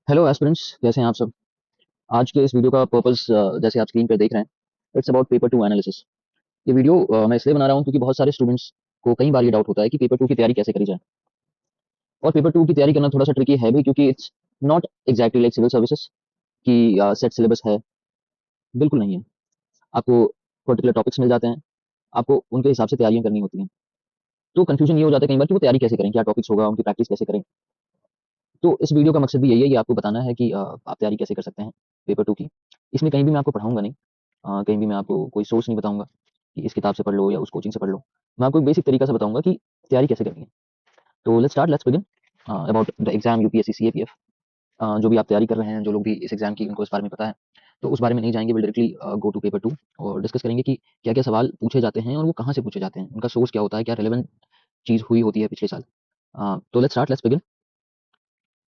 Hello aspirants, कैसे हैं आप सब। आज के इस वीडियो का पर्पस जैसे आप स्क्रीन पर देख रहे हैं, it's about paper two analysis. ये वीडियो मैं इसलिए बना रहा हूँ क्योंकि बहुत सारे स्टूडेंट्स को कई बार ये डाउट होता है कि पेपर टू की तैयारी कैसे करी जाए। और पेपर टू की तैयारी करना थोड़ा सा ट्रिकी है भी, क्योंकि it's not exactly like civil services की सेट सिलेबस है। बिल्कुल नहीं है। आपको पर्टिकुलर टॉपिक्स मिल जाते हैं, आपको उनके हिसाब से तैयारियां करनी होती हैं। तो कंफ्यूजन ये हो जाता है कई बार कि वो तैयारी कैसे करें, क्या टॉपिक्स होगा, उनकी प्रैक्टिस कैसे करें। तो इस वीडियो का मकसद भी यही है कि आपको बताना है कि आप तैयारी कैसे कर सकते हैं पेपर टू की। इसमें कहीं भी मैं आपको पढ़ाऊंगा नहीं, कहीं भी मैं आपको कोई सोर्स नहीं बताऊंगा कि इस किताब से पढ़ लो या उस कोचिंग से पढ़ लो। मैं आपको एक बेसिक तरीका से बताऊंगा कि तैयारी कैसे करनी है। तो let's begin about the exam UPSC CAPF. जो भी आप तैयारी कर रहे हैं, जो लोग भी इस एग्जाम की उनको इस बारे में पता है, तो उस बारे में नहीं जाएंगे, will directly go to paper two और डिस्कस करेंगे कि क्या क्या सवाल पूछे जाते हैं और वो कहाँ से पूछे जाते हैं, उनका सोर्स क्या होता है, क्या रिलेवेंट चीज़ हुई होती है पिछले साल। तो let's begin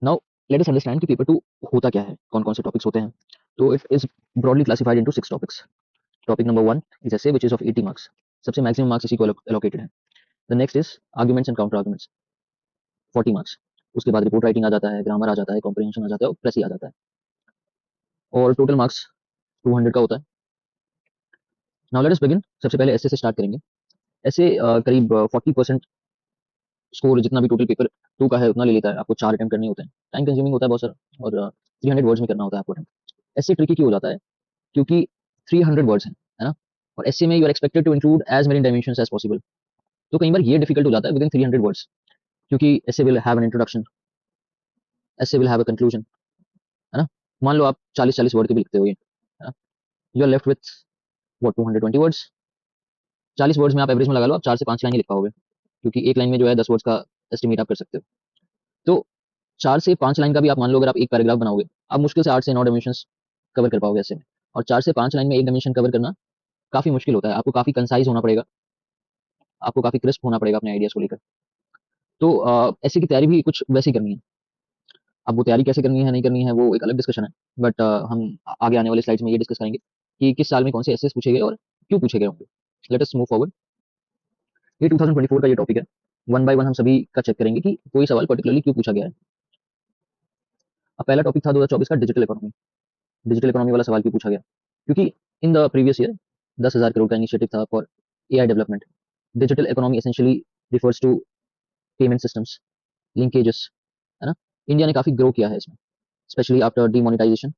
now. Let us understand कि पेपर टू होता क्या है, कौन कौन से टॉपिक्स होते हैं। तो it is broadly classified into 6 topics. Topic number 1 is essay which is of 80 marks. सबसे मैक्सिमम मार्क्स इसी को एलोकेटेड है। The next is arguments and counter arguments, 40 marks. उसके बाद रिपोर्ट राइटिंग आ जाता है, ग्रामर आ जाता है, कॉम्प्रिहेंशन आ जाता है और प्रेसी आ जाता है। और टोटल मार्क्स 200 का होता है। Now let us begin. सबसे पहले एसे से स्टार्ट करेंगे। ऐसे करीब 40% स्कोर जितना भी टोटल पेपर टू का है उतना ले लेता है। आपको 4 अटेम्प्ट करने होते हैं, टाइम कंज्यूमिंग होता है बहुत सारा, और 300 वर्ड्स में करना होता है आपको अटेम्प्ट। ऐसे ट्रिकी क्यों हो जाता है? क्योंकि 300 वर्ड्स हैं, है ना। और ऐसे में you are expected to include as many dimensions as possible. तो कई बार ये डिफिकल्ट हो जाता है विद इन 300 वर्ड्स, क्योंकि ऐसे विल हैव एन इंट्रोडक्शन, ऐसे विल हैव अ कंक्लूजन, है ना। मान लो आप 40-40 वर्ड के भी लिखते हो ये, है ना। You are left with what 220 words. 40 words में आप एवरेज में लगा लो, आप 4 से 5 लाइन ही लिख पाओगे, क्योंकि एक लाइन में जो है 10 वर्ड्स का एस्टिमेट आप कर सकते हो। तो 4 से 5 लाइन का भी आप मान लो, अगर आप एक पैराग्राफ बनाओगे, आप मुश्किल से 8 से 9 डायमेंशंस कवर कर पाओगे ऐसे में। और 4 से 5 लाइन में एक डायमेंशन कवर करना काफी मुश्किल होता है। आपको काफी कंसाइज होना पड़ेगा, आपको काफी क्रिस्प होना पड़ेगा अपने आइडियाज को लेकर। तो ऐसे की तैयारी भी कुछ वैसी करनी है। अब वो तैयारी कैसे करनी है, नहीं करनी है, वो एक अलग डिस्कशन है। बट हम आगे आने वाले स्लाइड्स में ये डिस्कस करेंगे कि किस साल में कौन से एसेस पूछे गए और क्यों पूछे गए होंगे। Let us move forward. ये 2024 का ये टॉपिक है। वन बाय वन हम सभी का चेक करेंगे कि कोई सवाल पर्टिकुलरली क्यों पूछा गया है। अब पहला टॉपिक था 2024 का डिजिटल इकोनॉमी। डिजिटल इकोनॉमी वाला सवाल क्यों पूछा गया? क्योंकि in the previous year 10,000 crore का इनिशिएटिव था for AI development. Digital economy essentially refers to payment systems, linkages, है ना। इंडिया ने काफी ग्रो किया है इसमें, specially after demonetization.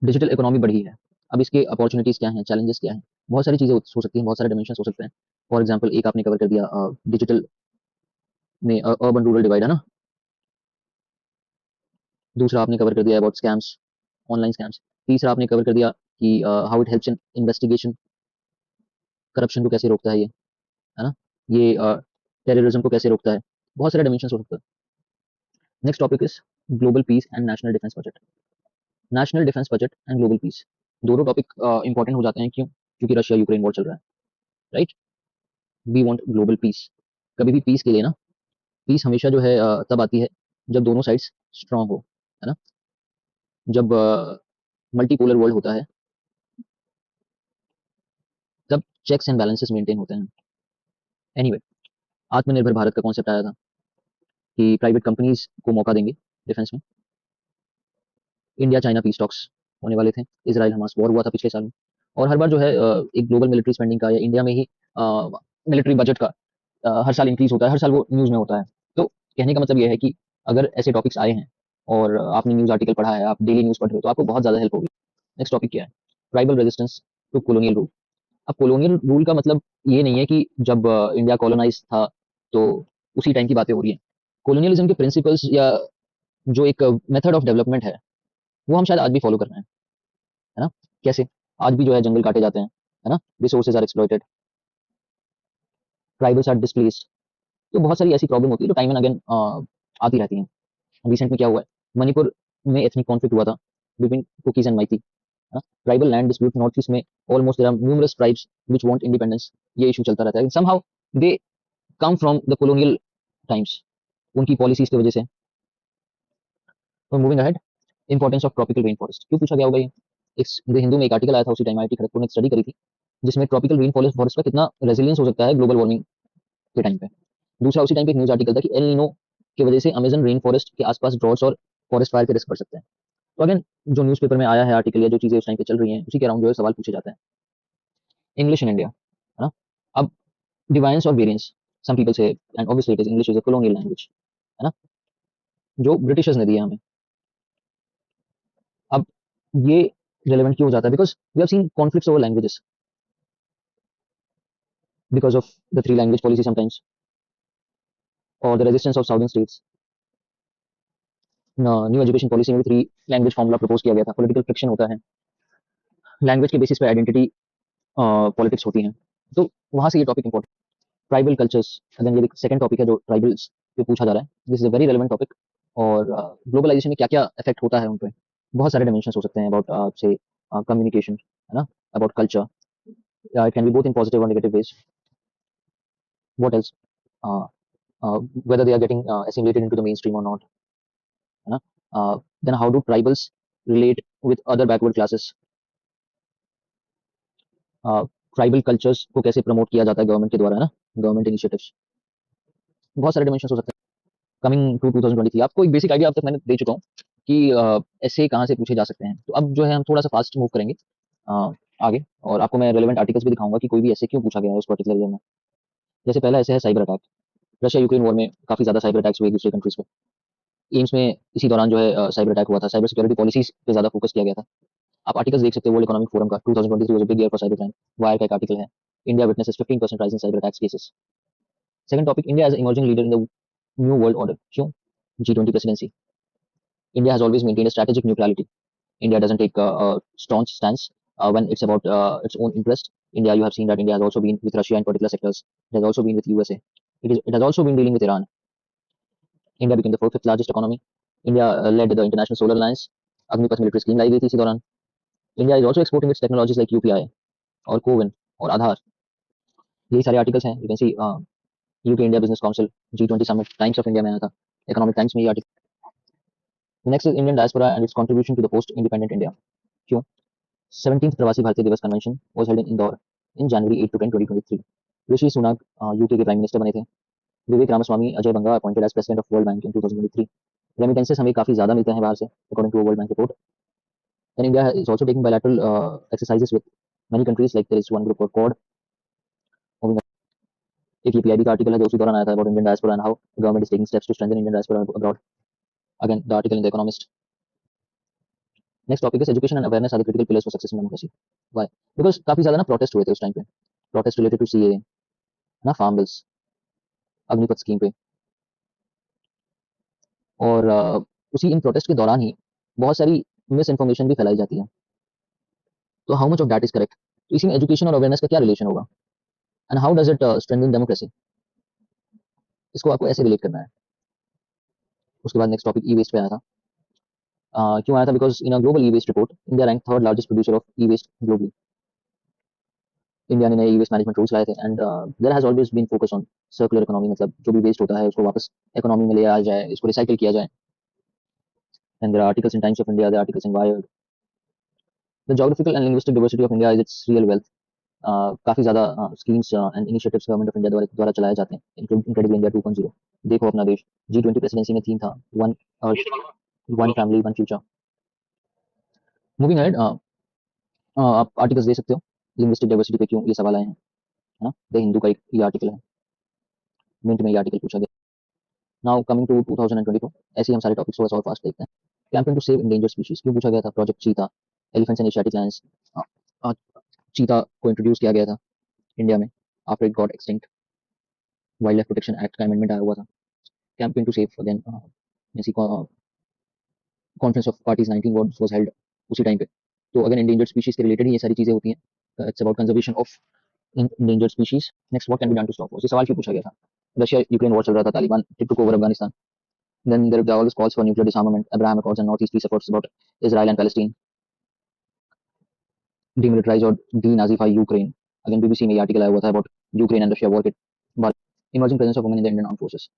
Digital economy बढ़ी है। अब इसके अपॉर्चुनिटीज क्या हैं, चैलेंजेस क्या हैं? बहुत सारी चीजें हो सकती हैं, बहुत सारे डायमेंशन हो सकते हैं। फॉर एग्जाम्पल, एक आपने कवर कर दिया डिजिटल में अर्बन रूरल डिवाइड, है ना। दूसरा आपने कवर कर दिया अबाउट स्कैम्स, ऑनलाइन स्कैम्स। तीसरा आपने कवर कर दिया कि how it helps in investigation, corruption को कैसे रोकता है ये, है ना। ये टेररिज्म को कैसे रोकता है। बहुत सारे डायमेंशन हो सकते हैं। Next topic is global piece and national defence budget. National defence budget and global piece, दोनों टॉपिक इंपॉर्टेंट हो जाते हैं। क्यों? क्योंकि रशिया यूक्रेन वॉर चल रहा है, right. We want global peace. कभी भी पीस के लिए ना, पीस हमेशा जो है तब आती है जब दोनों साइड्स स्ट्रांग हो, है ना। जब मल्टीपोलर वर्ल्ड होता है, तब चेक्स एंड बैलेंसेस मेंटेन होते हैं। एनीवे, आत्मनिर्भर भारत का कॉन्सेप्ट आया था कि प्राइवेट कंपनीज को मौका देंगे डिफेंस में। इंडिया चाइना पीस टॉक्स होने वाले थे, इसराइल हमास वॉर हुआ था पिछले साल में। और हर बार जो है एक ग्लोबल मिलिट्री स्पेंडिंग का या इंडिया में ही मिलिट्री बजट का हर साल इंक्रीज होता है, हर साल वो न्यूज में होता है। तो कहने का मतलब ये है कि अगर ऐसे टॉपिक्स आए हैं और आपने न्यूज आर्टिकल पढ़ा है, आप डेली न्यूज पढ़ रहे हो, तो आपको बहुत ज्यादा हेल्प होगी। नेक्स्ट टॉपिक क्या है? Tribal resistance to colonial rule. अब कॉलोनियल रूल का मतलब ये नहीं है कि जब इंडिया कॉलोनाइज था तो उसी टाइम की बातें हो रही हैं। कॉलोनियलिज्म के प्रिंसिपल्स या जो एक मेथड ऑफ डेवलपमेंट है, वो हम शायद आज भी फॉलो कर रहे हैं, है ना। कैसे? आज भी जो है जंगल काटे जाते हैं, है ना। Resources are exploited, tribals are displaced. तो बहुत सारी ऐसी प्रॉब्लम होती है जो टाइम एंड अगेन आती रहती हैं। रिसेंट में क्या हुआ है? मणिपुर में एथनिक कॉन्फ्लिक्ट हुआ था बिटवीन कुकीज एंड माइती, है ना। Tribal land dispute north east में, almost there are numerous tribes which want independence. ये इशू चलता रहता है, somehow they come from the colonial times, उनकी पॉलिसीज की वजह से। तो moving ahead, importance of tropical rain forest क्यों पूछा गया होगा ये? इस हिंदू में एक आर्टिकल आया था उसी टाइम, आईआईटी खड़गपुर ने स्टडी करी थी, जिसमें ट्रॉपिकल रेन फॉरेस्ट का कितना रेजिलियंस हो सकता है ग्लोबल वार्मिंग के टाइम पे। दूसरा उसी टाइम पे एक न्यूज आर्टिकल था कि एल नीनो की वजह से अमेजन रेन फॉरेस्ट के आसपास ड्रॉट्स और फॉरेस्ट फायर के रिस्क बढ़ सकते हैं। तो अगेन जो न्यूज़पेपर में आया है आर्टिकल या जो चीज़ें उस टाइम पे चल रही हैं उसी के अराउंड जो है सवाल पूछे जाते हैं। इंग्लिश इन इंडिया, है ना? अब डिवाइंस और वेरिएंस, सम पीपल से and obviously it is English is a colonial language, है ना? जो ब्रिटिशर्स ने दिया हमें। अब ये रेलेवेंट क्यों हो जाता है? Because we have seen conflicts over languages because of the three language policy sometimes or the resistance of southern states. New education policy में भी थ्री लैंग्वेज फॉर्मूला प्रपोज किया गया था। पॉलिटिकल फ्रिक्शन होता है, लैंग्वेज के बेसिस पे identity politics होती हैं, तो वहां से ये topic important. Tribal cultures, again ये सेकंड टॉपिक है जो ट्राइबल्स पे पूछा जा रहा है। This is a very relevant topic. और ग्लोबलाइजेशन में क्या क्या इफेक्ट होता है उन पे, बहुत सारे डायमेंशन हो सकते हैं अबाउट से कम्युनिकेशन, है ना, about culture, it can be both in positive और negative ways. What else, whether they are getting assimilated into the mainstream or not, है ना? Then how do tribals relate with other backward classes? Tribal cultures को कैसे promote किया जाता है government के द्वारा, है ना, गवर्नमेंट इनिशिएटिव्स। बहुत सारे डायमेंशन हो सकते हैं। कमिंग टू 2023, आपको एक बेसिक आइडिया अब तक मैंने दे चुका हूँ कि ऐसे कहाँ से पूछे जा सकते हैं। तो अब जो है हम थोड़ा सा फास्ट मूव करेंगे आगे, और आपको मैं रेलेवेंट आर्टिकल्स भी दिखाऊंगा कि कोई भी ऐसे क्यों पूछा गया है उस पर्टिकुलर ईयर में। जैसे पहला ऐसे है cyber attack. Russia Ukraine war में काफी ज्यादा साइबर अटैक्स हुए दूसरे कंट्रीज पे। एम्स में इसी दौरान जो है साइबर अटैक हुआ था। साइबर सिक्योरिटी पॉलिसीज पे ज्यादा फोकस किया गया था। आप आर्टिकल्स देख सकते हो, वर्ल्ड इकोनॉमिक फोरम का 2023 was a big year for cyber crime. Wire का एक आर्टिकल है, India witnesses 15% rise in cyber attacks cases. Second topic, India as emerging leader in the new world order. क्यों? G20 presidency. India has always maintained a strategic neutrality. India doesn't take a staunch stance when it's about its own interest. India, you have seen that India has also been with Russia in particular sectors. It has also been with USA. It has also been dealing with Iran. India became the fifth largest economy. India led the International Solar Alliance. Agnipath military scheme लाई गई थी इसी दौरान। India is also exporting its technologies like UPI और कोविन और आधार। यही सारे articles हैं। You can see UK India business council, G20 summit, Times of India में आया था, इकोनॉमिक टाइम्स में ये article. Next is Indian diaspora and its contribution to the post independent India. क्यों? 17th Pravasi Bharatiya Divas convention was held in Indore in January 8 to 10 2023। Rishi Sunak UK के prime minister बने थे। Vivek Ramaswamy Ajay Banga appointed as president of world bank in 2023। Remittances हमें काफी ज्यादा मिलते हैं बाहर से according to world bank report. And India is also taking bilateral exercises with many countries, like there is one group called Quad. एक पीआईबी का article है जो उसी दौरान आया था, about Indian diaspora and how government is taking steps to strengthen Indian diaspora abroad. Again the article in the Economist. Next topic is education and awareness are the critical pillars for success in democracy. Why? Because काफी ज्यादा ना protest हुए थे उस time पे, protest related to CAA, ना, farm bills, Agnipath scheme पे। और उसी इन प्रोटेस्ट के दौरान ही बहुत सारी मिस इन्फॉर्मेशन भी फैलाई जाती है। तो how much of that is correct? तो इसी में एजुकेशन और अवेयरनेस का क्या रिलेशन होगा, and how does it strengthen democracy? इसको आपको ऐसे रिलेट करना है। उसके बाद नेक्स्ट टॉपिक ई वेस्ट पे आया था। क्यों आया था? Because in a global e waste report India rank third largest producer of e waste globally. India ने नए ई वेस्ट मैनेजमेंट रूल्स लाए थे and there has always been focus on circular economy, मतलब जो भी वेस्ट होता है उसको वापस इकोनॉमी में ले आया जाए, इसको रिसाइकिल किया जाए। And there are articles in Times of India, there are articles in Wired. The geographical and linguistic diversity of India is its real wealth. काफी ज्यादा schemes and initiatives government of India द्वारा चलाए जाते हैं, incredible India 2.0, देखो अपना देश। G20 presidency में थीम था one earth, one family, one future. Moving ahead, आप आर्टिकल्स दे सकते हो लिंग्विस्टिक डाइवर्सिटी पे क्यों ये सवाल आए हैं, है ना। द हिंदू का एक ये आर्टिकल है, मिंट में ये आर्टिकल पूछा गया। नाउ कमिंग टू 2022, ऐसे ही हम सारे टॉपिक्स थोड़ा सा और फास्ट देखते हैं। Campaign to save endangered species क्यों पूछा गया था? प्रोजेक्ट चीता, एलिफेंट्स एंड एशियाटिक लायंस। चीता को इंट्रोड्यूस किया गया था इंडिया में after it got extinct. Wild life protection act का अमेंडमेंट आया हुआ था। कैंपेन टू सेव, अगेन ऐसी conference of parties 19 was held उसी टाइम पे। तो अगेन इंडेंजर्ड स्पीशीज के रिलेटेड ही ये सारी चीजें होती हैं। It's about conservation of endangered species. Next, what can be done to stop wars? ये सवाल क्यों पूछा गया था? रशिया यूक्रेन वॉर चल रहा था, Taliban took over Afghanistan. Then there are always calls for nuclear disarmament, Abraham Accords and Northeast peace efforts about Israel and Palestine, demilitarize और denazify Ukraine. Again BBC में ये आर्टिकल आया हुआ था about Ukraine and Russia war के बाद। Emerging presence of women in the Indian armed forces.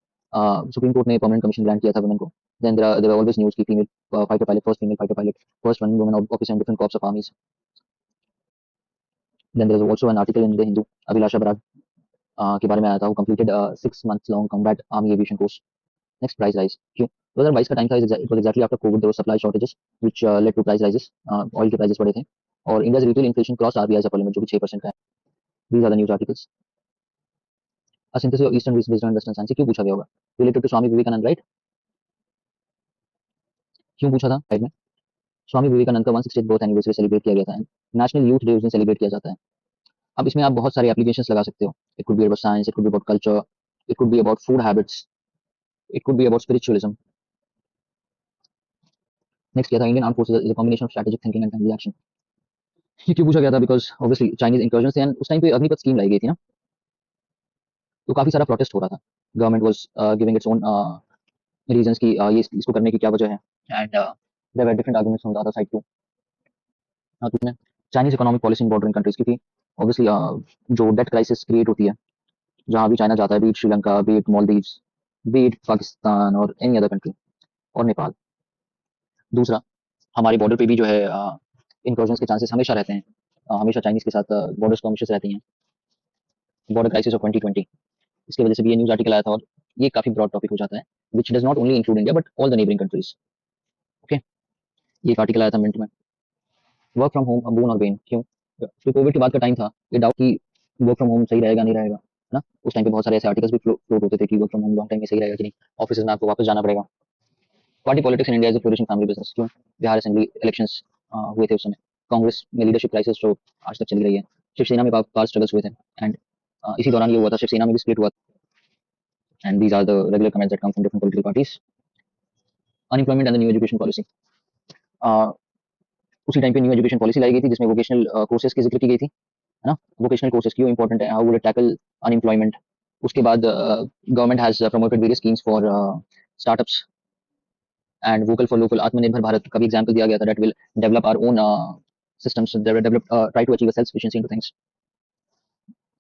Supreme Court ने permanent commission grant किया था women को। Then there were always news की female fighter pilot, first female fighter pilot, first one woman officer in different corps of armies. Then there is also an article in the Hindu, अभिलाषा बराग के बारे में आया था, वो completed 6 months long combat army aviation course। Next price rise, क्यों? 2022 का time था, it was exactly after Covid, there was supply shortages which led to price rises, oil के प्राइसेस बढ़े थे और India's retail inflation cross RBI upper limit जो कि 6% का है। These are the news articles. A synthesis of eastern wisdom and western science, क्यों पूछा गया होगा? Related to Swami Vivekananda, right? क्यों पूछा था साइड में? स्वामी विवेकानंद का 160th बर्थ एनिवर्सरी सेलिब्रेट किया गया था, नेशनल यूथ डे उस दिन सेलिब्रेट किया जाता है। अब इसमें आप बहुत सारे एप्लीकेशंस लगा सकते हो। It could be about science, it could be about culture, it could be about food habits, it could be about spiritualism. Next क्या था? Indian arm forces is a combination of strategic thinking and timely action. ये क्यों पूछा गया था? Because obviously Chinese incursion थे and उस time पे अग्निपथ स्कीम लाई गई थी ना, तो काफी सारा प्रोटेस्ट हो रहा था। Government was giving its own reasons कि ये इसको करने की क्या वजह है, and there were different arguments from the other side too. तो Chinese economic policy in bordering countries, क्योंकि ऑब्वियसली जो डेट क्राइसिस क्रिएट होती है जहाँ भी चाइना जाता है, be it Sri Lanka, be it Maldives, be it Pakistan और एनी अदर कंट्री और नेपाल। दूसरा, हमारे बॉर्डर पे भी जो है इनकर्जन्स के चांसेस हमेशा रहते हैं, हमेशा चाइनीज के साथ बॉर्डर स्कर्मिशेस रहती हैं। बॉर्डर क्राइसिस ऑफ 2020, इसकी वजह से भी ये न्यूज़ आर्टिकल आया था और ये काफी ब्रॉड टॉपिक हो जाता है, which does not only include India but all the neighbouring countries. Okay, ये एक आर्टिकल आया था मिनट में। वर्क फ्रॉम होम अब बोन और बेन, क्यों? तो कोविड के बाद का टाइम था, ये डाउट कि वर्क फ्रॉम होम सही रहेगा नहीं रहेगा, है ना? उस टाइम पे बहुत सारे ऐसे आर्टिकल्स भी फ्लोट होते थे कि work from home long time में सही रहेगा कि नहीं, ऑफिस में आपको वापस जाना पड़ेगा। Party politics in India is a flourishing family business, क्यों? बिहार असेंबली इलेक्शंस हुए थे उस समय, कांग्रेस में लीडरशिप क्राइसिस जो आज तक चली रही है, शिवसेना में पावर स्ट्रगल्स हुए थे एंड इसी दौरान ये हुआ था, शिवसेना में भी स्प्लिट हुआ, and these are the regular comments that come from different political parties. Unemployment and the new education policy, उसी टाइम पे न्यू एजुकेशन पॉलिसी लाई गई थी जिसमें वोकेशनल कोर्सेज की जिक्र की गई थी, है ना? वोकेशनल कोर्सेज क्यों इंपॉर्टेंट है, how would it tackle unemployment. उसके बाद government has promoted various schemes for startups and vocal for local, Aatmanirbhar Bharat का भी एग्जांपल दिया गया था, that will develop our own systems that will develop try to achieve a self sufficiency into things।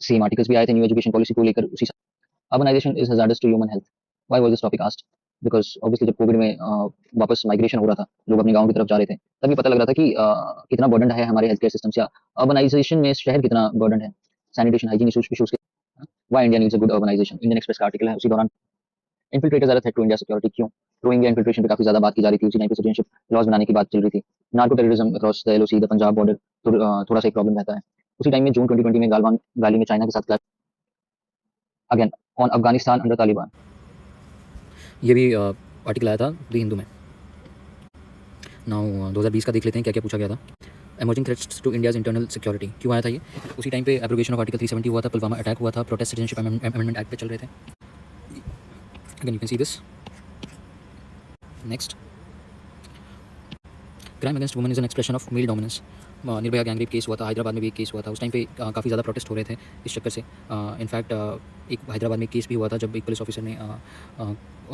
Same articles भी आए थे new education policy को लेकर उसी। Urbanization is hazardous to human health, why was this topic asked? Because obviously जब Covid में वापस migration हो रहा था, लोग अपने गांव की तरफ जा रहे थे, तभी पता लग रहा था कि कितना बर्डन है हमारे हेल्थ केयर सिस्टम से, अर्बनाइजेशन में शहर कितना बर्डन है, सैनिटेशन हाइजीन इशूज के। Why India needs a good urbanization, Indian Express का आर्टिकल है उसी दौरान। Infiltrators are a threat to India security, क्यों? रो इंडिया इन्फिल्ट्रेशन पे काफी ज्यादा बात की जा रही थी, उसी टाइम पे सिटीजनशिप लॉज बनाने की बात चल रही थी। Narco terrorism across the LOC, the Punjab border, थोड़ा सा एक प्रॉब्लम रहता है। उसी टाइम में जून 2020 में गालवान वैली में चाइना के साथ clash again on Afghanistan under Taliban, ये भी आर्टिकल आया था द हिंदू में। नाउ 2020 का देख लेते हैं क्या क्या पूछा गया था। Emerging threats to India's internal security, क्यों आया था ये? उसी टाइम पे एब्रोगेशन ऑफ आर्टिकल 370 हुआ था, पुलवामा अटैक हुआ था, प्रोटेस्ट सिटीजनशिप अमेंडमेंट एक्ट पे चल रहे थे। Again you can see this. Next, crime against women is an expression of male dominance. Nirbhaya gang rape case हुआ था, हैदराबाद में भी एक केस हुआ था, उस टाइम पे काफ़ी ज़्यादा प्रोटेस्ट हो रहे थे इस चक्कर से। इनफैक्ट एक हैदराबाद में केस भी हुआ था जब एक पुलिस ऑफिसर ने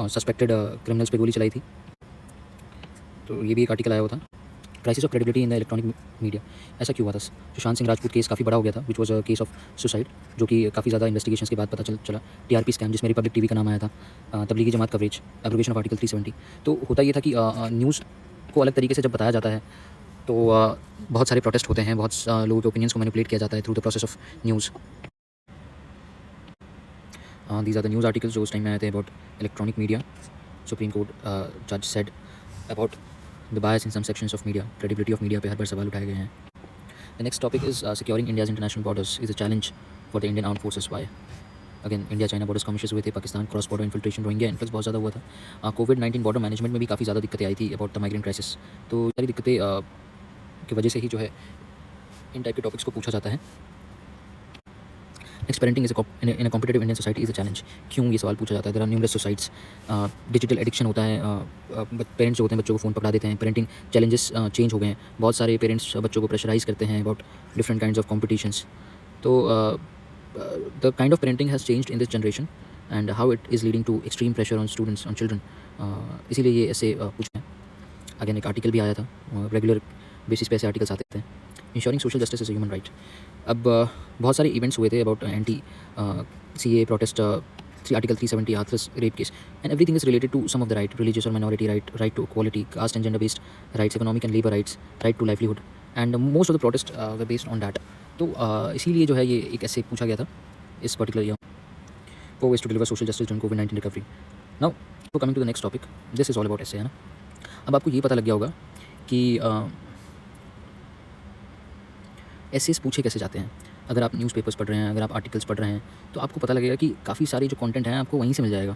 सस्पेक्टेड क्रिमिनल्स पे गोली चलाई थी, तो ये भी एक आर्टिकल आया हुआ था। Crisis of credibility in the electronic media, ऐसा क्यों हुआ था? सुशांत सिंह राजपूत केस काफ़ी बड़ा हो गया था, which was a case of suicide, जो कि काफ़ी ज़्यादा इन्वेस्टिगेशन के बाद पता चला। टीआरपी स्कैम जिसमें रिपब्लिक टीवी का नाम आया था, Tablighi Jamaat coverage, abrogation of article 370। तो होता ये था कि न्यूज़ को अलग तरीके से जब बताया जाता है तो बहुत सारे प्रोटेस्ट होते हैं, बहुत लोगों के ओपिनियंस को मैनिपुलेट किया जाता है through the process of news. These are the news articles जो उस टाइम में आए थे about electronic media. Supreme court जज said about the bias in some sections of media, credibility of media पे हर बार सवाल उठाए गए हैं। The next topic is securing India's international borders is a challenge for the Indian arm forces, why? Again India China borders commissions हुए थे, Pakistan cross border infiltration, Rohingya influx बहुत ज़्यादा हुआ था। कोविड-19 बॉर्डर मैनेजमेंट में भी काफ़ी ज़्यादा दिक्कतें आई थी अबाउट द माइग्रेंट क्राइसिस। तो सारी दिक्कतें की वजह से ही जो है इन टाइप के टॉपिक्स को पूछा जाता है। Next, parenting is in a competitive Indian society is a challenge, क्यों ये सवाल पूछा जाता है? There are numerous societies, digital addiction होता है, पेरेंट्स जो होते हैं बच्चों को फ़ोन पकड़ा देते हैं, पेरेंटिंग चैलेंजेस चेंज हो गए हैं, बहुत सारे पेरेंट्स बच्चों को प्रेशराइज करते हैं about different kinds of competitions. तो the kind of parenting has changed in this generation and how it is leading to extreme pressure on students, on children, इसीलिए ये ऐसे पूछते हैं। अगेन एक आर्टिकल भी आया था, रेगुलर बेसिस पे ऐसे आर्टिकल्स आते थे। Ensuring social justice is human right, अब बहुत सारे इवेंट्स हुए थे about anti CA protest, article 370, Hathras rape case, and everything is related to some of the right, religious और minority right, right to equality, caste and gender based rights, economic and labour rights, right to livelihood, and most of the protest were based on that. तो इसीलिए जो है ये एक ऐसे पूछा गया था इस particular year. 4 ways to deliver social justice during COVID-19 recovery, now तो coming to the next topic, this is all about essay, है ना। अब आपको ये पता लग गया होगा कि एसेस पूछे कैसे जाते हैं। अगर आप न्यूज़पेपर्स पढ़ रहे हैं, अगर आप आर्टिकल्स पढ़ रहे हैं, तो आपको पता लगेगा कि काफ़ी सारी जो कंटेंट है आपको वहीं से मिल जाएगा।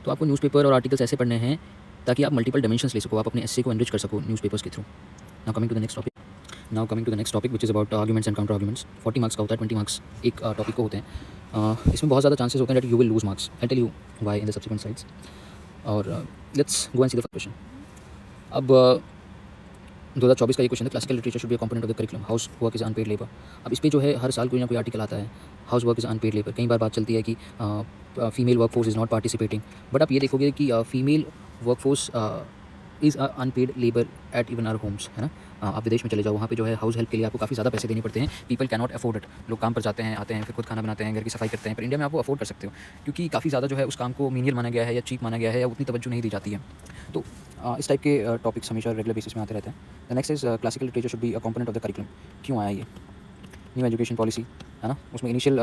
तो आपको न्यूज़पेपर और आर्टिकल्स ऐसे पढ़ने हैं ताकि आप मल्टीपल डायमेंशंस ले सको, आप अपने एसे को एनरिच कर सको न्यूज़पेपर्स के through. Now coming to the next topic, which is about arguments and counter arguments. 40 marks का होता है, 20 मार्क्स एक टॉपिक को होते हैं। इसमें बहुत ज़्यादा चांसेस होते हैं that you will lose marks. I tell you why in the subsequent slides. और let's go and see the first question. अब 2024 का ये क्वेश्चन है, classical literature should be a component of the curriculum, house work is unpaid labour. अब इस पे जो है हर साल कोई ना कोई आर्टिकल आता है, house work is unpaid labour. कई बार बात चलती है कि female work force is not participating, but आप ये देखोगे कि female work force is unpaid labour at even our homes, है ना। आप विदेश में चले जाओ, वहाँ पे जो है हाउस हेल्प के लिए आपको काफ़ी ज़्यादा पैसे देने पड़ते हैं। People can not afford it. लोग काम पर जाते हैं, आते हैं, फिर खुद खाना बनाते हैं, घर की सफाई करते हैं। पर इंडिया में आप वो अफोर्ड कर सकते हो, क्योंकि काफ़ी ज़्यादा जो है उस काम को मीनियल माना गया है या चीप माना गया है, या उतनी तवज्जो नहीं दी जाती है। तो इस टाइप के टॉपिक्स हमेशा रेगुलर बेसिस में आते रहते हैं। The next is classical literature should be a component of the curriculum. क्यों आया ये? न्यू एजुकेशन पॉलिसी, है ना, उसमें इनिशियल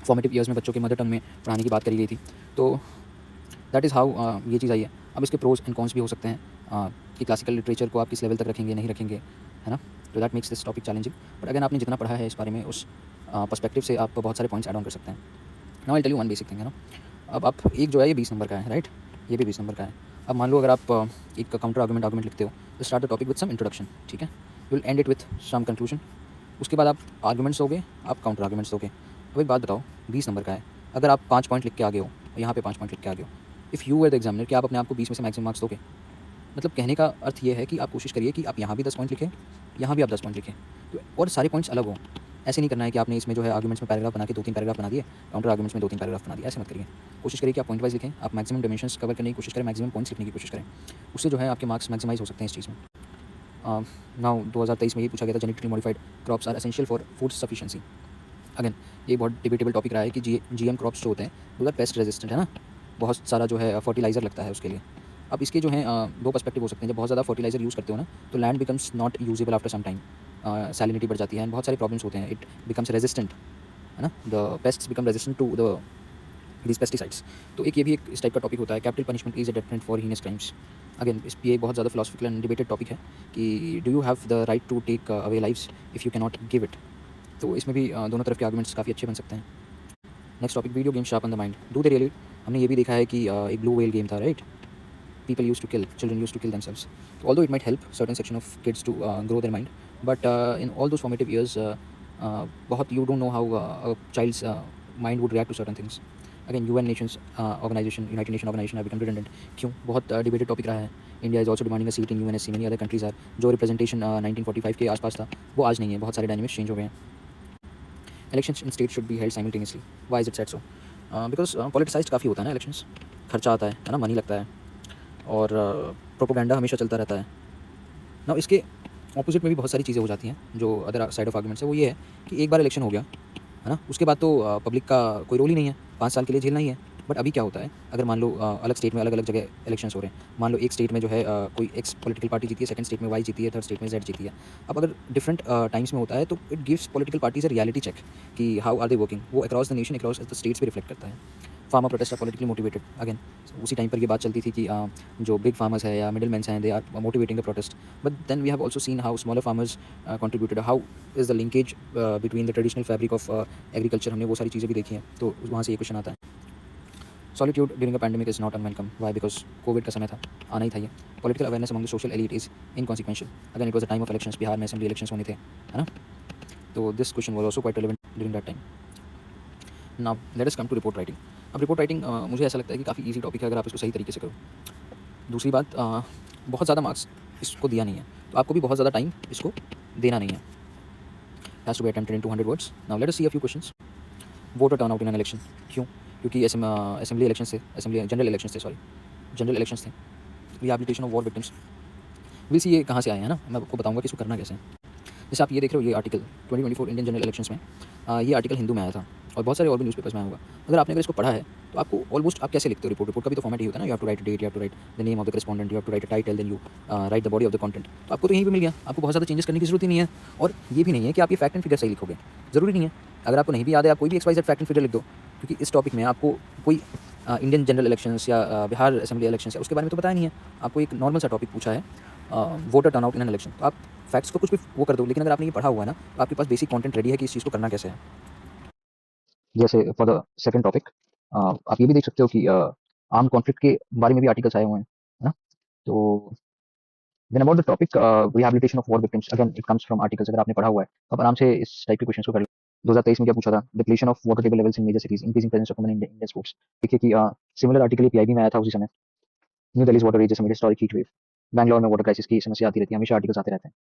फॉर्मेटिव ईयर्स में बच्चों के मदर टंग में पढ़ाने की बात करी गई थी। तो दैट इज़ हाउ ये चीज़ आई है। अब इसके प्रोज एंड कॉन्स भी हो सकते हैं कि क्लासिकल लिटरेचर को आप किस लेवल तक रखेंगे, नहीं रखेंगे, है ना। तो that makes this topic challenging. But अगर आपने जितना पढ़ा है इस बारे में, उस पर्सपेक्टिव से आप बहुत सारे पॉइंट्स ऐड ऑन कर सकते हैं। Now I tell you one basic thing, है ना। अब आप एक जो है ये 20 नंबर का है, राइट, ये भी 20 नंबर का है। अब मान लो अगर आप एक काउंटर आर्गुमेंट लिखते हो, तो start the topic with some introduction, ठीक है, you will end it with some conclusion. उसके बाद आप आर्गुमेंट्स दोगे, आप काउंटर आर्गुमेंट्स दोगे। अब एक बात बताओ, 20 नंबर का है, अगर आप 5 पॉइंट लिख के आगे हो, यहाँ पे 5 पॉइंट लिख के आगे हो, if you were the examiner, क्या आप अपने आप को 20 में से मैक्सिमम मार्क्स दोगे? मतलब कहने का अर्थ ये है कि आप कोशिश करिए कि आप यहाँ भी 10 पॉइंट लिखें, यहाँ भी आप 10 पॉइंट लिखें, तो और सारे पॉइंट्स अलग हों। ऐसे नहीं करना है कि आपने इसमें जो है आर्गुमेंट्स में पैराग्राफ बना के 2-3 पैराग्राफ बना दिए, काउंटर आर्गुमेंट्स में 2-3 पैराग्राफ बना दिए, ऐसे मत करिए। कोशिश करिए कि आप पॉइंट वाइज लिखें, आप मैक्सिमम डायमेंशंस कवर करने की कोशिश करें, मैक्सिमम पॉइंट्स लिखने की कोशिश करें। उससे जो है आपके मार्क्स मैक्सिमाइज हो सकते हैं इस चीज़ में। नाउ 2023 में ये पूछा गया था, genetically modified crops are essential for food sufficiency. Again ये बहुत डिबेटेबल टॉपिक रहा है कि जीएम क्रॉप्स जो होते हैं वो आर पेस्ट रेजिस्टेंट, है ना, बहुत सारा जो है फर्टिलाइज़र लगता है उसके लिए। अब इसके जो हैं दो पर्सपेक्टिव हो सकते हैं। जब बहुत ज़्यादा फर्टिलाइज़र यूज़ करते हो ना, तो land becomes not usable after some time, salinity बढ़ जाती है, बहुत सारे प्रॉब्लम्स होते हैं, इट बिकम्स रेजिस्टेंट, है ना, the pests become resistant to the these pesticides. तो एक ये भी एक इस टाइप का टॉपिक होता है, capital punishment is a definite for heinous crimes. Again इस ये बहुत ज़्यादा फिलोसफिकल एंड डिबेटेड टॉपिक है कि do you have the right to take away lives if you can not give it. तो इसमें भी दोनों तरफ के आर्गुमेंट्स काफ़ी अच्छे बन सकते हैं। Next topic, video game sharpen the mind, do they really. हमने ये भी देखा है कि एक ब्लू व्हेल गेम था, right, people used to kill, children used to kill themselves. So although it might help certain section of kids to grow their mind, but in all those formative years, बहुत you don't know how a child's mind would react to certain things. Again, UN Nations organization, United Nations organization have become redundant. क्यों? बहुत debated topic रहा है. India is also demanding a seat in UNSC. Many other countries are. जो representation 1945 के आसपास था, वो आज नहीं है. बहुत सारे dynamics change हो गए हैं. Elections in states should be held simultaneously. Why is it said so? Because politicized काफ़ी होता है ना elections. खर्चा आता है ना, मनी लगता है, और प्रोपोगंडा हमेशा चलता रहता है ना। इसके ऑपोजिट में भी बहुत सारी चीज़ें हो जाती हैं। जो अदर साइड ऑफ आर्गुमेंट्स है वो ये है कि एक बार इलेक्शन हो गया, है ना, उसके बाद तो पब्लिक का कोई रोल ही नहीं है, 5 साल के लिए झेलना ही है। बट अभी क्या होता है, अगर मान लो अलग स्टेट में अलग अलग जगह इलेक्शंस हो रहे हैं, मान लो एक स्टेट में जो है कोई एक्स पॉलिटिकल पार्टी जीती है, सेकंड स्टेट में वाई जीती है, थर्ड स्टेट में जेड जीती है। अब अगर डिफरेंट टाइम्स में होता है तो it gives political parties a reality check कि हाउ आर दे वर्किंग। वो across the nation, across the states पे रिफ्लेक्ट करता है। Farmer protest are politically motivated. Again उसी टाइम पर ये बात चलती थी कि जो बिग फार्मर्स है या मिडिल मैन्स हैं, they are motivating the protest. But then we have also seen how smaller farmers contributed, how is the linkage between the traditional fabric of agriculture. हमने वो सारी चीज़ें भी देखी हैं, तो वहाँ से ये क्वेश्चन आता है। Solitude during a pandemic is not unwelcome. Why? Because COVID का समय था, आना ही था ये। Political awareness among the social elite is inconsequential. Again it was the time of elections, Bihar में असेंबली इलेक्शंस होने थे, है ना। तो this question was also quite relevant during that time. Now let us come to report writing. अब report writing मुझे ऐसा लगता है कि काफ़ी ईजी टॉपिक है अगर आप इसको सही तरीके से करो। दूसरी बात, बहुत ज़्यादा मार्क्स इसको दिया नहीं है, तो आपको भी बहुत ज़्यादा टाइम इसको देना नहीं है। Has to be attempted in 200 words. Now let us see a few questions. Voter turnout in an election. क्यों? क्योंकि असेंबली इलेक्शन थे, जनरल इलेक्शंस थे। Rehabilitation of war victims. Will see ये कहाँ से आए हैं ना, मैं आपको बताऊंगा कि इसको करना कैसे है। जैसे आप ये देख रहे हो, ये आर्टिकल 2024 इंडियन जनरल इलेक्शंस में, ये आर्टिकल हिंदू में आया था और बहुत सारे और भी न्यूज़पेपर्स में आया होगा। अगर इसको पढ़ा है तो आपको ऑलमोस्ट, आप कैसे लिखते हो रिपोर्ट का भी तो फॉर्मेट ही होता है ना। You have to write date, you have to write the name of the correspondent, you have to write a title, then you write the body of the content. तो आपको तो यहीं पे मिल गया, आपको बहुत ज़्यादा चेंजेस करने की जरूरत ही नहीं है। और ये भी नहीं है कि आप ये फैक्ट एंड फिगर सही लिखोगे, ज़रूरी नहीं है। अगर आपको नहीं भी याद है, आप कोई भी XYZ फैक्ट एंड फिगर लिख दो, क्योंकि इस टॉपिक में आपको कोई इंडियन जनरल इलेक्शंस या बिहार असेंबली इलेक्शंस या उसके बारे में तो बताया नहीं है। आपको एक नॉर्मल सा टॉपिक पूछा है, voter turnout in an election. तो आप फैक्ट्स को कुछ भी वो कर दो, लेकिन अगर आपने ये पढ़ा हुआ है ना, तो आपके पास बेसिक कंटेंट रेडी है कि इस चीज़ को करना कैसे है। जैसे फॉर द सेकंड टॉपिक आप ये भी देख सकते हो कि आर्म्ड कॉन्फ्लिक्ट के बारे में भी आर्टिकल्स आए हुए हैं, है ना? तो then about the topic rehabilitation of war victims, again it comes from articles. अगर आपने पढ़ा हुआ है तो आप आराम से इस टाइप के क्वेश्चंस को कर लो। 2023 में क्या पूछा था? Depletion of water table levels in major cities, increasing presence of women in Indian sports. देखिए कि सिमिलर आर्टिकल पीआईबी में आया था उसी समय। New Delhi's water ridges amid historic heat wave. Bangalore में वाटर क्राइसिस की समस्या आती रहती है, हमेशा आर्टिकल्स आते रहते हैं।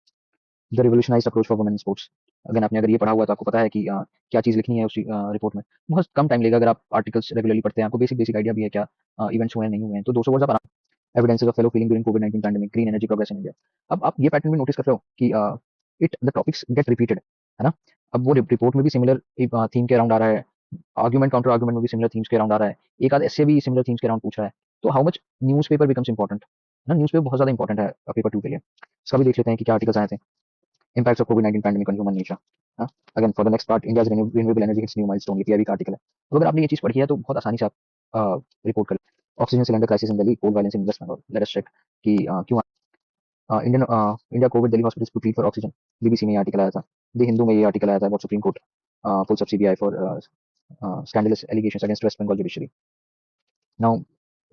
The revolutionised approach for women in sports. अगर आपने अगर ये पढ़ा हुआ है तो आपको पता है कि क्या चीज़ लिखनी है उस रिपोर्ट में। बहुत कम टाइम लेगा अगर आप आर्टिकल्स रेगुलरली पढ़ते हैं, आपको बेसिक बेसिक आइडिया भी है क्या इवेंट्स हुए हैं नहीं हुए हैं। तो 200 वर्ड्स आप evidences of fellow feeling during covid pandemic, green energy progress in India. अब आप ये पैटर्न भी नोटिस कर रहे हो कि it the topics get repeated, है ना? अब वो रिपोर्ट में भी सिमिलर एक थीम के अराउंड आ रहा है, आर्गुमेंट काउंटर आर्गुमेंट में भी सिमिलर थीम्स के अराउंड आ रहा है, एक आध ऐसे भी सिमिलर थीम्स के अराउंड पूछ रहा है। तो how much newspaper becomes important, है ना? न्यूज़पेपर बहुत ज़्यादा इंपॉर्टेंट है पेपर 2 के लिए। इसका भी देख लेते हैं कि क्या आर्टिकल्स आए थे। Impacts of COVID-19 pandemic on human nature. हाँ, again for the next part, India's renewable energy hits new milestone, ये पीआईबी का आर्टिकल है। तो अगर आपने ये चीज़ पढ़ी है तो बहुत आसानी से आप रिपोर्ट कर oxygen cylinder crisis in Delhi, coal violence in West Bengal. Let us check कि क्यों India COVID Delhi hospitals plead for oxygen. BBC में ये आर्टिकल आया था, द हिंदू में ये आर्टिकल आया था about Supreme Court pulls up CBI for scandalous allegations against West Bengal judiciary. Now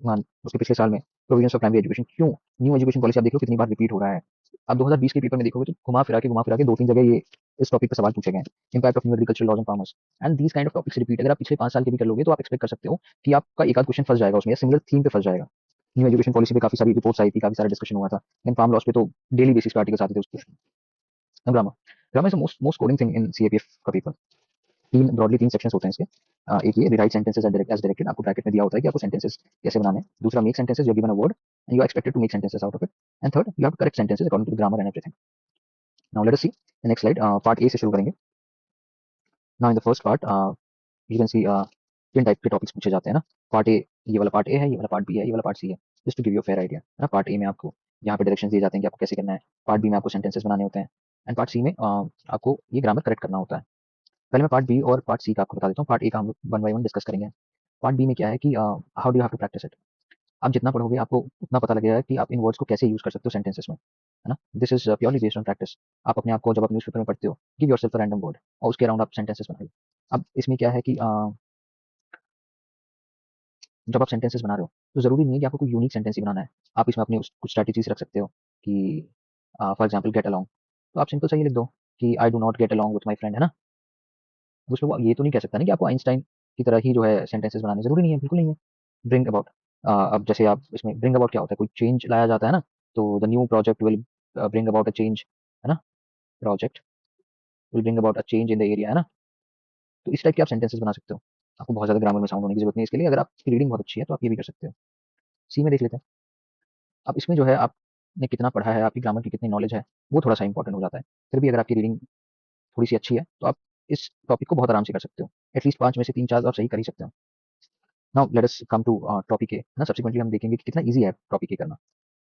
मान उसके पिछले साल में प्रोविजंस ऑफ प्राइमरी एजुकेशन, क्यों न्यू एजुकेशन पॉलिसी आप देख लो कितनी बार रिपीट हो रहा है। आप 2020 के पेपर में देखोगे तो घुमा फिरा के 2-3 जगह ये इस टॉपिक पे सवाल पूछे गए हैं। Impact of new agricultural laws on farmers and these kind of topics repeat. अगर आप पिछले 5 साल के भी कर लोगे तो आप एक्सपेक्ट कर सकते हो कि आपका एक आध क्वेश्चन फंस जाएगा उसमें, या सिमिलर थीम पे फंस जाएगा। न्यू एजुकेशन पॉलिसी पे काफी सारी रिपोर्ट्स आई थी, काफी सारा डिस्कशन हुआ था। लेकिन फार्म लॉस पे तो डेली बेसिस पे आर्टिकल्स आते थे उस। Grammar, grammar is the most most coding thing in CAPF का पेपर। तीन सेक्शंस होते हैं इसके। एक ये राइट सेंटेंसेस एज डायरेक्टेड, आपको ब्रैकेट में दिया होता है कि आपको सेंटेंसेस कैसे बनाने हैं। दूसरा make sentences, you given a word and you are expected to make sentences out of it. And third, you have to correct sentences according to the grammar and everything. Now let us see the next slide, part A से शुरू करेंगे। Now in the first part you can see तीन type के topics पूछे जाते हैं ना। Part A, ये वाला पार्ट ए है, ये वाला पार्ट बी है, ये वाला पार्ट सी है। Just to give you fair idea, है ना। पार्ट ए में आपको यहाँ पे डायरेक्शन दिए जाते हैं कि आपको कैसे करना है। पार्ट बी में आपको सेंटेंसेस बनाने होते हैं। एंड पार्ट सी में आपको ये ग्रामर करेक्ट करना होता है। पहले मैं पार्ट बी और पार्ट सी का आपको बता देता हूँ। पार्ट ए का हम लोग वन बाय वन डिस्कस करेंगे। पार्ट बी में क्या है कि how do you have to practice it. आप जितना पढ़ोगे आपको उतना पता लगेगा कि आप इन वर्ड्स को कैसे यूज कर सकते हो सेंटेंसेस में, है ना। This is purely based on practice. आप अपने आप को जब आप न्यूज़पेपर में पढ़ते हो, give yourself a random word और उसके अराउंड आप सेंटेंसेस बनाइए। अब इसमें क्या है कि जब आप सेंटेंसेस बना रहे हो तो जरूरी नहीं है कि आपको कोई यूनिक सेंटेंस ही बनाना है। आप इसमें अपनी कुछ स्ट्रैटेजीज रख सकते हो कि फॉर एग्जाम्पल गेट अलोंग, तो आप सिंपल सा ये लिख दो कि I do not get along with my friend, है ना। उसमें वो ये तो नहीं कह सकता ना कि आपको आइंस्टाइन की तरह ही जो है सेंटेंसेस बनाने, जरूरी नहीं है, बिल्कुल नहीं है। ब्रिंग अबाउट, अब जैसे आप इसमें ब्रिंग अबाउट क्या होता है, कोई चेंज लाया जाता है ना। तो the new project will bring about a change, है ना। Project will bring about a change in the area, है ना। तो इस टाइप के आप सेंटेंसेस बना सकते हो। आपको बहुत ज्यादा ग्रामर में साउंड होने की जरूरत नहीं है इसके लिए। अगर आपकी रीडिंग बहुत अच्छी है तो आप ये भी कर सकते हो। सी में देख लेते हैं। अब इसमें जो है आपने कितना पढ़ा है, आपकी ग्रामर की कितनी नॉलेज है, वो थोड़ा सा इंपॉर्टेंट हो जाता है। फिर भी अगर आपकी रीडिंग थोड़ी सी अच्छी है तो आप इस टॉपिक को बहुत आराम से कर सकते हो। एटलीस्ट 5 में से 3-4 आप सही कर ही सकते हो। Now let us come to topic A, ना। सब्सिक्वेंटली हम देखेंगे कि कितना ईजी है टॉपिक ए करना।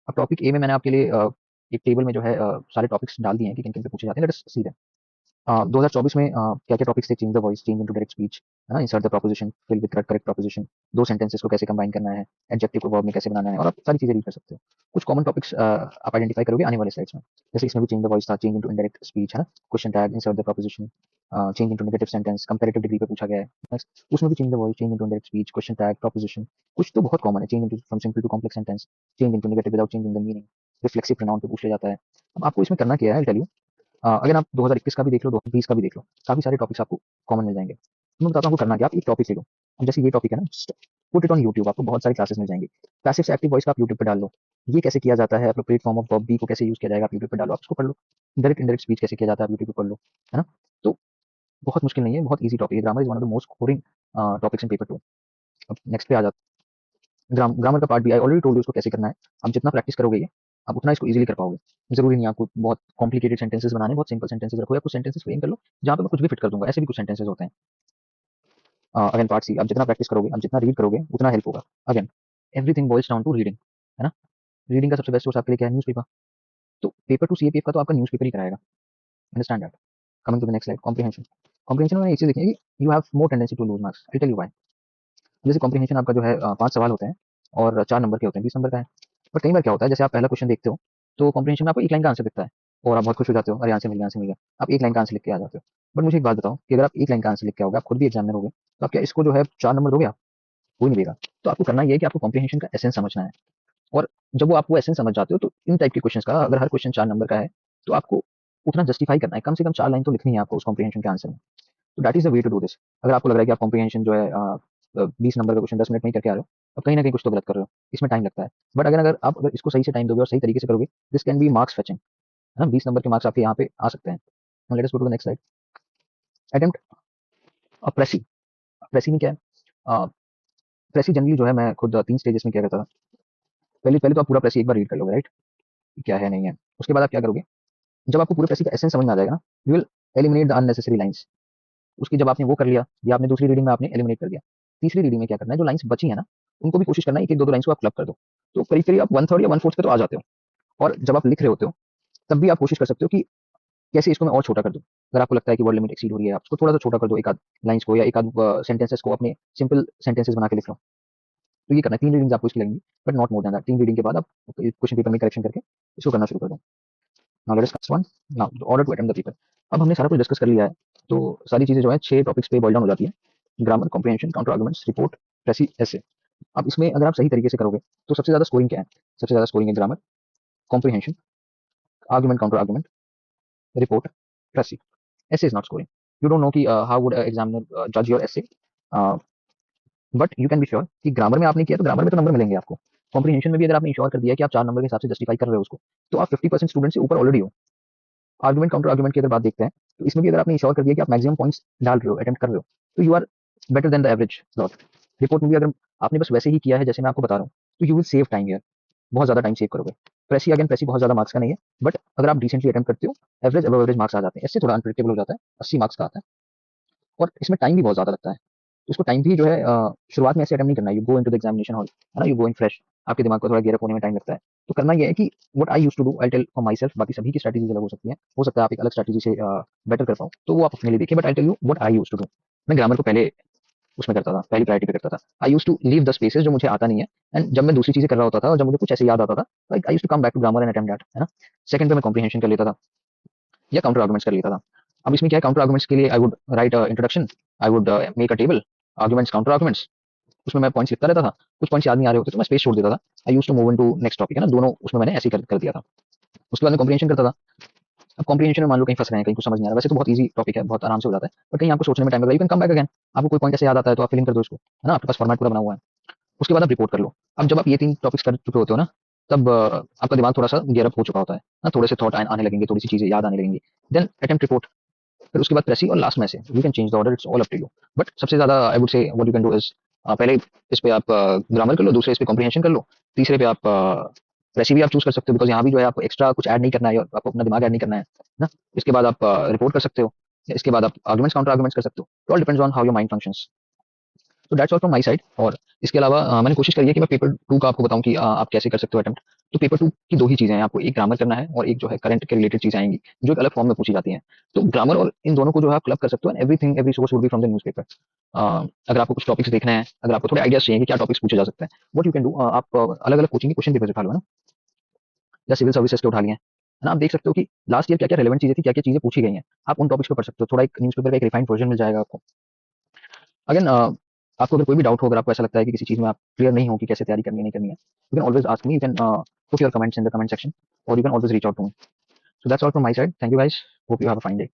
अब टॉपिक ए में मैंने आपके लिए एक टेबल में जो है सारे टॉपिक्स डाल दिए हैं कि किन किन पे पूछे जाते हैं। Late us see them. 2024 में क्या क्या टॉपिक्स थे? Change the voice, change into direct speech, है ना। Insert the proposition, fill with correct correct proposition, दो सेंटेंसेस को कैसे कंबाइन करना है, एडजेक्टिव को वर्ब में कैसे बनाना है, और आप सारी चीजें रीड कर सकते हो। कुछ कॉमन टॉपिक्स आप आइडेंटिफाई करोगे आने वाले स्लाइड्स में। जैसे इसमें भी चेंज द वॉइस था, चेंज इनटू इनडायरेक्ट स्पीच, है ना। Question tag, insert the proposition, change into negative sentence, comparative degree पे पूछा गया है। नेक्स्ट उसमें भी change the voice, change into indirect speech, question tag, proposition. कुछ तो बहुत कॉमन है, change into from simple to complex sentence, change into negative without changing the meaning, reflexive pronoun पे पूछ लिया जाता है। अब आपको इसमें करना क्या है, आई टेल यू। अगर आप 2021 का भी देख लो, 2020 का भी देख लो, काफ़ी सारे टॉपिक्स आपको कॉमन मिल जाएँगे। मैं बताता हूँ आपको करना क्या। आप एक टॉपिक ले लो, अब जैसे ये टॉपिक है ना, पुट इट ऑन यूट्यूब, आपको बहुत सारी क्लासेस मिल जाएँगी। पैसिव से एक्टिव वॉइस का आप यूट्यूब पे डाल लो, ये कैसे किया जाता है, appropriate form of verb B को कैसे यूज़ किया जाएगा, आप यूट्यूब पे डालो, आप उसको पढ़ लो। डायरेक्ट इनडायरेक्ट स्पीच कैसे किया जाता है, आप यूट्यूब पे पढ़ लो, है ना। तो बहुत मुश्किल नहीं है, बहुत ईज़ी टॉपिक है। Grammar is one of the most boring topics in paper 2। अब नेक्स्ट पे आ जाते हैं। ग्रामर का पार्ट भी आई ऑलरेडी टोल्ड यू उसको कैसे करना है। आप जितना प्रैक्टिस करोगे ये, आप उतना इसको ईज़िली कर पाओगे। ज़रूरी नहीं है आपको बहुत कॉम्प्लिकेटेड सेंटेंसेस बनाने, बहुत सिंपल सेंटेंसेस रखो, या कुछ सेंटेंसेस फ्रेम कर लो, जहाँ पे मैं कुछ भी फिट कर दूँगा, ऐसे भी कुछ सेंटेंसेस होते हैं। अगेन पार्ट सी, आप जितना प्रैक्टिस करोगे, आप जितना रीड करोगे, उतना हेल्प होगा। Again everything boils down to reading, है ना। रीडिंग का सबसे बेस्ट सोर्स आपके लिए क्या है? न्यूज़पेपर। तो पेपर 2 सीएपीएफ का तो आपका न्यूज़पेपर ही कराएगा। Understand that. Coming to the next slide, comprehension. Comprehension में एक चीज़ देखिए, you have more tendency to lose marks. I tell you why. जैसे कॉम्प्रिहेंशन आपका जो है 5 सवाल होते हैं और 4 नंबर के होते हैं, 20 नंबर का है। बट कई बार क्या होता है, जैसे आप पहला क्वेश्चन देखते हो, तो कॉम्प्रिहेंशन में आपको 1 लाइन का आंसर दिखता है और आप बहुत खुश हो जाते हो, अरे आंसर मिल गया, आंसर मिल गया। आप 1 लाइन का आंसर लिख के आ जाते हो। बट मुझे एक बात बताओ कि अगर आप 1 लाइन का आंसर लिख के आओगे, आप खुद भी एग्जामिनर होगे, तो आप क्या इसको जो है 4 नंबर दोगे आप? कोई नहीं देगा। तो आपको करना ये है कि आपको कॉम्प्रिहेंशन का एसेंस समझना है। और जब वो आप वो एसेंस समझ जाते हो, तो इन टाइप के क्वेश्चंस का अगर हर क्वेश्चन 4 नंबर का है, तो आपको उतना जस्टिफाई करना है, कम से कम 4 लाइन तो लिखनी है आपको उस कॉम्प्रिहेंशन के आंसर में। तो that is the way to do this. अगर आपको लग रहा है कि आप कॉम्प्रिहेंशन जो है 20 नंबर का क्वेश्चन 10 मिनट में ही करके आ रहे हो, अब कहीं न कहीं कुछ तो गलत कर रहे हो। इसमें टाइम लगता है। बट अगर आप इसको सही से टाइम दोगे और सही तरीके से करोगे, this can be marks fetching, है ना? 20 नंबर के मार्क्स आपके यहाँ पे आ सकते हैं। Now let us go to the next slide. Attempt a precis. Precis में क्या है? अ, प्रेसी जनरली जो है, मैं खुद 3 स्टेजेस में किया करता था। पहले पहले तो आप पूरा प्रेसी एक बार रीड कर लोगे, राइट? क्या है, नहीं है। उसके बाद आप क्या करोगे? जब आपको पूरे प्रेसी का एसेंस समझ में आ जाएगा ना, you will eliminate the unnecessary lines. उसकी जब आपने वो कर लिया, या आपने दूसरी रीडिंग में आपने एलिमिनेट कर दिया, तीसरी रीडिंग में क्या करना है, जो लाइन्स बची है ना, उनको भी कोशिश करना है एक एक दो दो लाइन्स को आप क्लब कर दो। तो करीब करीब आप वन थर्ड या वन फोर्थ पे तो आ जाते हो। और जब आप लिख रहे होते हो, तब भी आप कोशिश कर सकते हो कि कैसे इसको मैं और छोटा कर दूं। अगर आपको लगता है कि वर्ड लिमिट एक्सीड हो रही है, आप उसको थोड़ा सा छोटा कर दो, एक आध लाइन्स को या एक आध सेंटेंसेस को अपने सिंपल सेंटेंसेस बना के लिख लो। तो ये करना है, 3 रीडिंग्स आपको इसकी लगेंगी, but not more than that. 3 reading के बाद आप क्वेश्चन पेपर में करेक्शन करके इसको करना शुरू कर दो। Now let us next one. Now the order to attempt the paper. अब हमने सारा कुछ डिस्कस कर लिया है, तो सारी चीजें जो है 6 टॉपिक्स पे बॉइल डाउन हो जाती है। Grammar, comprehension, counter arguments, report, precis, essay. अब इसमें अगर आप सही तरीके से करोगे, तो सबसे ज्यादा स्कोरिंग क्या है? सबसे ज्यादा स्कोरिंग है grammar, comprehension, argument, counter argument, report, precis. Essay is not scoring. You don't know कि हाउ वुड एग्जामिनर जज your essay, but you can be sure कि ग्रामर में आपने किया तो ग्रामर में तो नंबर मिलेंगे आपको। कॉम्प्रिहेंशन में भी अगर आपने इंश्योर कर दिया कि आप 4 नंबर के हिसाब से जस्टिफाई कर रहे हो उसको, तो आप 50% स्टूडेंट से ऊपर ऑलरेडी हो। आर्गुमेंट, काउंटर आर्गुमेंट की अगर बात देखते हैं, तो इसमें भी अगर आपने इंश्योर कर दिया कि आप मैक्सिमम पॉइंट्स डाल रहे हो, अटेम्प्ट कर रहे हो, तो you are better than the average slot. Report में भी अगर आपने बस वैसे ही किया है जैसे मैं आपको बता रहा हूँ, तो you will save time here, बहुत ज्यादा टाइम सेव करोगे। प्रेसी, अगेन प्रेसी बहुत ज्यादा मार्क्स का नहीं है, बट अगर आप डिसेंटली अटेम्प्ट करते हो, एवरेज अबव एवरेज मार्क्स आ जाते हैं। इससे थोड़ा अनप्रेडिक्टेबल हो जाता है, 80 मार्क्स का आता है, और इसमें टाइम भी बहुत ज्यादा लगता है। तो इसको टाइम भी जो है शुरुआत में ऐसे अटेम्प्ट नहीं करना है। You go into the examination hall, है ना, यू गो इन फ्रेश, आपके दिमाग को थोड़ा गियर अप होने में टाइम लगता है। तो करना ये है कि what I used to do, I tell for my self. बाकी सभी की स्ट्रैटेजीज अलग हो सकती है, हो सकता है आप एक अलग स्ट्रैटेजी से बेटर कर पाओ, तो वो आप अपने लिए देखिए। But I tell you what I used to do. मैं ग्रामर को पहले उसमें करता था, पहली प्रायोरिटी पे करता था। I used to leave the spaces जो मुझे आता नहीं है, एंड जब मैं दूसरी चीजें कर रहा होता था और जब मुझे कुछ ऐसे याद आता था, I used to come back to grammar and attempt that, है ना। सेकंड पे मैं कॉम्प्रिहेंशन कर लेता था या काउंटर आर्गुमेंट्स कर लेता था। अब इसमें क्या है, काउंटर आर्गुमेंट्स के लिए I would write introduction, I would make a table, arguments, counter arguments, उसमें मैं पॉइंट्स लिखता रहता था। कुछ पॉइंट्स याद नहीं आ रहे होते तो मैं स्पेस छोड़ देता था। I used to move into next topic, है ना, दोनों उसमें मैंने ऐसे ही कर दिया था। उसके बाद मैं कॉम्प्रिहेंशन करता था। अब कॉम्प्रिहेंशन में मान लो कहीं फंस रहे हैं, कहीं कुछ समझ नहीं आ रहा, वैसे तो बहुत ईजी टॉपिक है, बहुत आराम से हो जाता है, पर कहीं आपको सोचने में टाइम लग रहा है, you can come back again. आपको कोई पॉइंट ऐसे याद आता है तो आप फिलिंग कर दो इसको, है ना, आपके पास फॉर्मेट पूरा बना हुआ है। उसके बाद आप रिपोर्ट कर लो। अब जब आप ये 3 टॉपिक्स कर चुके होते हो ना, तब आपका दिमाग थोड़ा सा गियर अप हो चुका होता है ना, थोड़े से थॉट आने लगेंगे, थोड़ी सी चीजें याद आने लगेंगी। देन अटेम्प्ट रिपोर्ट, फिर उसके बाद प्रेसी, और लास्ट में से you can change the order, it's all up to you. But सबसे ज्यादा I would say what you can do is, पहले इस पे आप ग्रामर कर लो, दूसरे इस पे कॉम्प्रिहेंशन कर लो, तीसरे पे आप प्रेसी भी आप चूज कर सकते हो, बिकॉज यहाँ भी जो है आपको एक्स्ट्रा कुछ ऐड नहीं करना है, और आपको अपना दिमाग ऐड नहीं करना है ना। इसके बाद आप रिपोर्ट कर सकते हो, इसके बाद आप आर्गुमेंट्स, काउंटर आर्गुमेंट्स कर सकते हो। All depends on how your mind functions. तो that's all from my side. और इसके अलावा मैंने कोशिश करी है कि मैं पेपर 2 का आपको बताऊं कि आप कैसे कर सकते हो अटेम्प्ट। तो पेपर 2 की 2 ही चीजें हैं, आपको एक ग्रामर करना है और एक जो है करंट के रिलेटेड चीजें आएंगी, जो एक अलग फॉर्म में पूछी जाती हैं। तो ग्रामर और इन दोनों को जो है आप क्लब कर सकते हो, and everything, every source would be from the newspaper. अगर आपको कुछ टॉपिक्स देखना है, अगर आपको थोड़े आइडियाज चाहिए कि क्या टॉपिक्स पूछे जा सकते हैं, व्हाट यू कैन डू, आप अलग अलग कोचिंग के क्वेश्चन पेपर उठा लो, है ना, या सिविल सर्विसेज के उठा लिए हैं, है ना। आप देख सकते हो कि लास्ट ईयर क्या क्या रेलेवेंट चीजें थी, क्या क्या चीजें पूछी गई हैं, आप उन टॉपिक्स को पढ़ सकते हो। थोड़ा एक न्यूज़पेपर का एक रिफाइंड वर्जन मिल जाएगा आपको। अगेन आपको अगर कोई भी डाउट हो, अगर आपको ऐसा लगता है कि किसी चीज़ में आप क्लियर नहीं हो कि कैसे तैयारी करनी है, नहीं करनी है, you can always ask me, you can put your comments in the comment section, और you can always reach out to me. So that's all from my side. Thank you guys, hope you have a fine day.